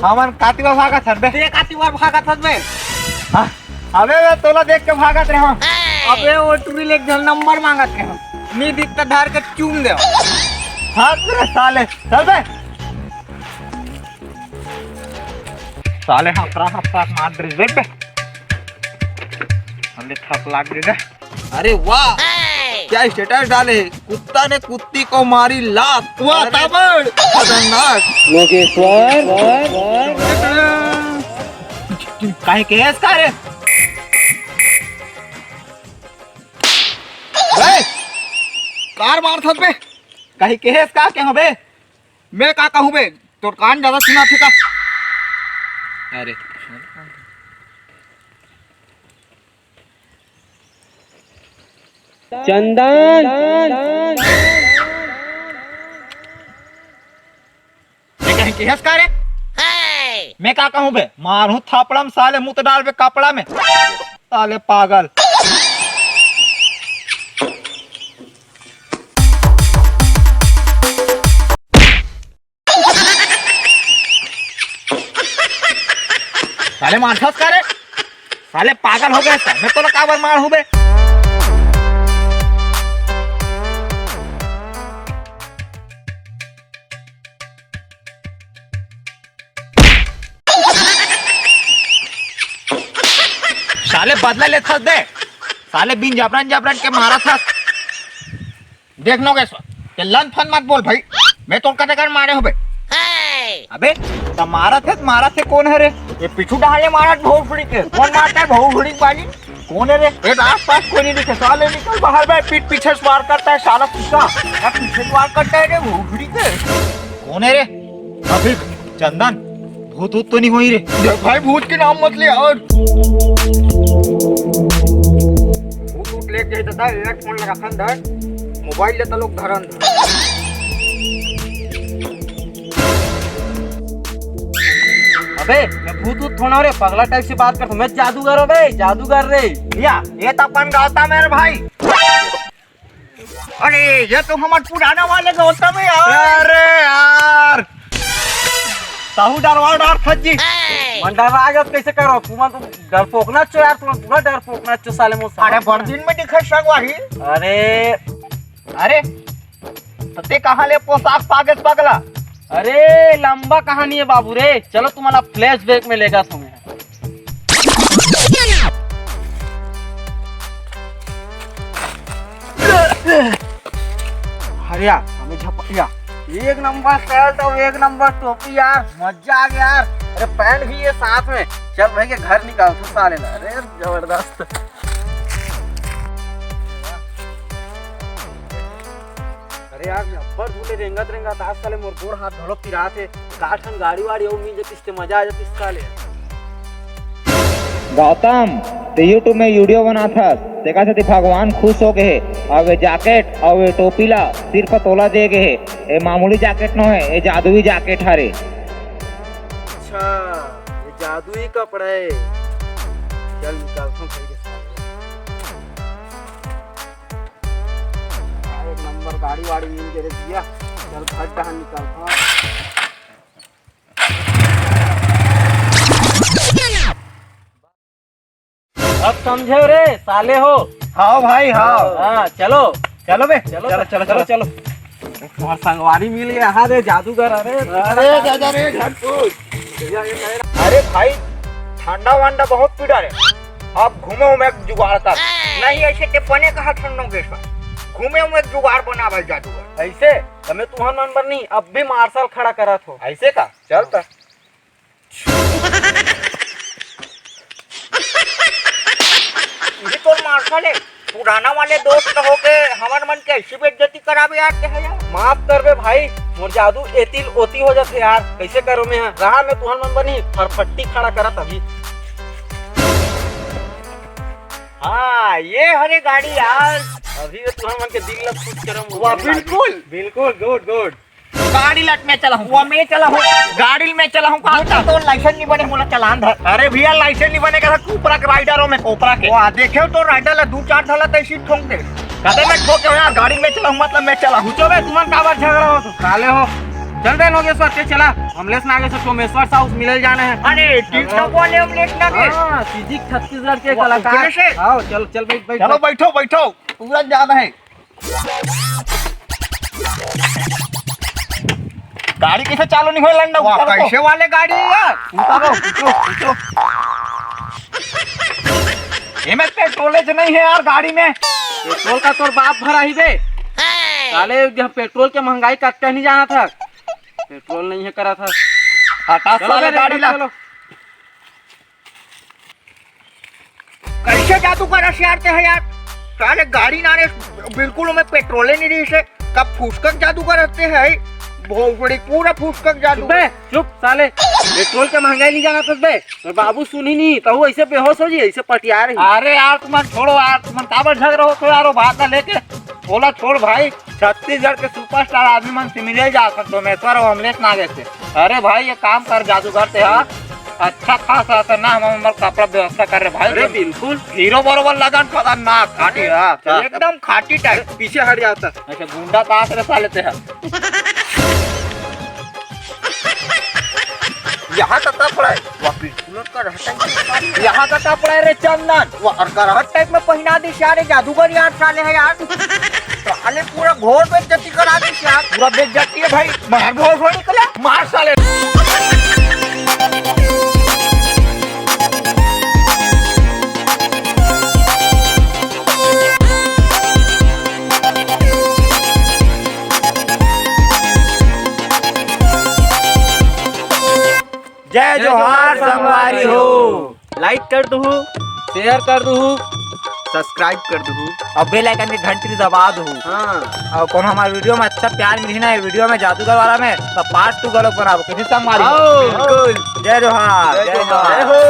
हमन कातिवा भागत हन बे। ते कातिवा भागत हन बे। हाँ, अबे वे तोला देख के भागत रहे हो। अबे वो टूरिल एक जन नंबर मांगत है। नी दिखता धार के चूम दे। हाँ तेरे साले चल बे। साले हफ्ता मार दे बे। हमने थक लाग दे। अरे वाह क्या स्टेटस डाले, कुत्ता ने कुत्ती को मारी लात। वाह ताबड़ खतरनाक। काहे के है इसका रे? बे कार मार थक बे। काहे के है इसका क्या हो बे? मैं का कहूँ बे, तोर कान ज्यादा सुना थी का। अरे चंदन काहे के है इसका रे? मैं का कहूँ बे? मारू थापड़ा में साले मुंह तो डाल बे कपड़ा में। साले पागल। साले मारथस का रे? साले पागल हो गया इसका। मैं तो काबर मार हूँ बे। साले बदला ले थस दे। साले बिन जबरन के मारा था। देख नो कैसा के लन फन मत बोल भाई। मैं तो कते कर मारे हो बे। अबे तो मारा थे कौन है रे? ये पिछू डाले मारा भोसड़ी के। कौन मारता है भोसड़ी वाली? कौन है रे? ये आस-पास कोई नहीं दिखे। साले निकल बाहर बे। पीठ पीछे वार करता है साला कुत्ता। क्या पीछे वार करता है रे भोसड़ी के? कौन है रे? अभी चंदन भूत तो नहीं हुई रे। देख भाई भूत के नाम मत ले। और भूत ले के दादा हेडफोन लगा खन धर। मोबाइल ले त लोग धरन धर। अबे मैं भूत थोड़ा रे पगला टाइप से बात करता हूँ। मैं जादूगर हूँ बे, जादूगर रे। या ये तो अपन गौतम है भाई। अरे ये तो हमारे पुराना वाले गौतम है यार। अरे यार ताहू डरवार फज्जी मन डरा गया कैसे करो? तुम तो डरपोक ना चो यार। तुम पूरा डरपोक ना चो साले मुझसे। अरे बर्दिन में दिखे संगवारी। अरे तो ते कहाँ ले पोशाक पागस पगला? अरे लंबा कहानी है बाबू रे। चलो तुम्हारा फ्लैशबैक में लेगा तुम्हें। हरिया हमें झपकिया। एक नंबर शर्ट और एक नंबर टोपी यार। मजा आ गया यार। अरे पैंट भी है साथ में। चल भाई के घर निकाल तो साले ना। अरे जबरदस्त। अरे यार जब्बर झूले रेंगत आज साले मोर गोड़ हाथ धड़क पिरा थे। काठन गाड़ी वाड़ी हो मिल जाती इससे मजा आ जाती इस साले। गौतम ते यूट्यूब में वीडियो बना था। देखा से भगवान खुश हो गए। और जैकेट और टोपी ला सिर्फ तोला दे गए। ये मामूली जैकेट न है, ये जादुई जैकेट हरे। अच्छा ये जादुई कपड़ा है। चल निकालता हूँ भाई के साले। एक नंबर गाड़ी वाड़ी मिल गई दिया। चल घर डहान निकालता हूँ। अब समझे रे साले हो। हाँ भाई हाँ। हाँ चलो चलो बे। चलो तुम्हारा संगवारी मिल गया। हाँ रे जादूगर। अरे दादा रे अरे भाई ठंडा वंडा बहुत पीड़ा रे। अब घूमे में जुगाड़ कर नहीं ऐसे टिप्पणी कहा ठंडों के घूमे में जुगाड़ बना भाई जादूगर। ऐसे हमें तुम्हारा नंबर नहीं अब भी मार्शल खड़ा करा थो। ऐसे का चलता तो मार्शल है। पुराना वाले दोस्त हो के हमार मन के ऐसी बेइज्जती करावे यार। क्या है यार? माफ कर बे भाई। मोर जादू एतिल ओती हो जाते यार। कैसे करो मैं रहा मैं तुम्हारा नंबर नहीं फरफट्टी खड़ा करा तभी। हाँ ये हरे गाड़ी यार। अभी मैं तुम्हारा मन के दिल लग खुश करूँ। वाह बिल्कुल बिल्कुल गुड। गाड़ी लट में चला हूँ। मैं चला हूँ गाड़ी में चला हूँ। कहा तो लाइसेंस नहीं बने बोला चलान धर। अरे भैया लाइसेंस नहीं बनेगा था कोपरा के राइडरों में कोपरा के। वाह देखे तो राइडर ला 2-4 ढाला तैसी ठोक दे। कहते मैं ठोके यार गाड़ी में चला हूँ मतलब मैं चला हूँ। तुम्हारा काबर झगड़ा हो तो साले हो। चल रहे लोगेश्वर के चला अमलेश नागे से सोमेश्वर साउथ मिलल जाने हैं। अरे टिकटॉक वाले अमलेश नागे हाँ, फिजिक छत्तीसगढ़ के वाह, कलाकार। उनके से? आओ चल चल बैठ चलो बैठो बैठो पूरा ज्यादा है। गाड़ी कैसे चालू नहीं हो लंडा? वाह, उतारो तो। कैसे वाले गाड़ी है यार? उतारो उतारो। ये में पेट्रोलेज नहीं है यार गाड़ी में। पेट्रोल का तोर बाप भरा ही बे। साले जब पेट्रोल के महंगाई काटते नहीं जाना था, पेट्रोल नहीं है करा था। हटा चलो साले बे, गाड़ी ला। चलो। कैसे जादू का रस यारते हैं यार? साले गाड़ी ना रे बिल्कुल में पेट्रोल नहीं रही से कब फूसकक जादू का रहते हैं। बहुत बड़ी पूरा फूसकक जादू। चुप बे, चुप साले, पेट्रोल के महंगाई नहीं जाना था बे। तो बाबू सुनी नहीं तो ऐसे बेहोश हो जी, ऐसे पटिया रही। अरे यार तुम छोड़ो यार, तुम काबर झग रहो तो यार वो बात ना लेके बोला छोड़ भाई। छत्तीसगढ़ के सुपरस्टार आदमी मन से मिले जा सोमेश्वर और अमलेश नागे से। अरे भाई ये काम कर जादूगर से हाँ अच्छा खासा था ना, हम कपड़ा व्यवस्था कर रहे भाई। अरे बिल्कुल हीरो बरोबर लगन खतरनाक खाटी है एकदम खाटी टाइप। पीछे हट जाता। ऐसे गुंडा ताश रे साले ते है। यहाँ तक पड़ा है यहाँ तक पड़ा है रे चंदन। वो करहट टाइप में पहना दी यार जादूगर यार साले है यार। साले पूरा घोर बेइज्जती करा दी यार। पूरा बेइज्जती है भाई। मार घोर घोर निकला मार साले। जय जोहार संगवारी हो। लाइक कर दू, शेयर कर दू, सब्सक्राइब कर दू और बेल आइकन की घंटी दबा दो। हाँ। और कौन हमारे वीडियो में अच्छा प्यार मिली ना वीडियो में जादूगर वाला में तो पार्ट 2 गलत बनाओ किसी संग मारी। बिल्कुल। जय जोहार जय हो।